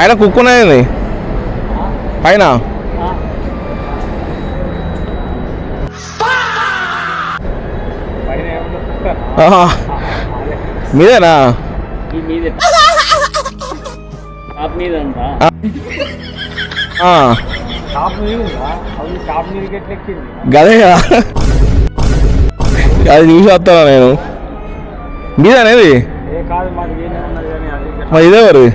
పైన కుక్కునేది పైన మీదేనా గదే అది చూసి వస్తాను నేను మీదనేది మరి ఇదే మరి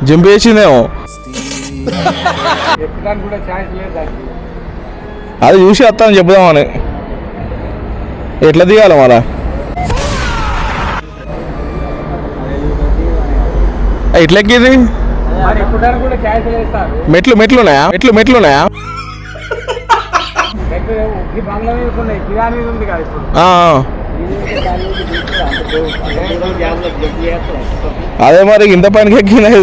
జంప్ వేసిందేమో అది చూసి వస్తాను చెప్దామని ఎట్లా దిగాలి మరా ఎట్లా ఎక్కింది మెట్లున్నాయా మెట్లున్నాయా అదే మరి ఇంత పైనకి ఎక్కినాయి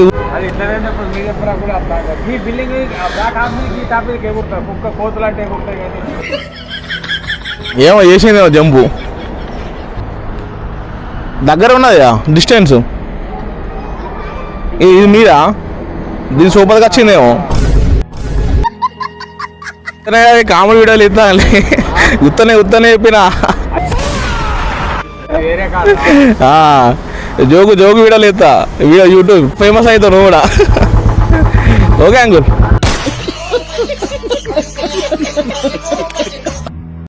ఏమో చేసిందేమో జంపు దగ్గర ఉన్నదా డిస్టెన్స్ ఇది మీరా దీని సూపర్గా వచ్చిందేమో కామెడీ వీడియోలు ఇస్తానులే ఉత్తనే చెప్పిన జోగు వీడియోలు ఇస్తా వీడియో యూట్యూబ్ ఫేమస్ అవుతావు నువ్వు కూడా ఓకే అంకుల్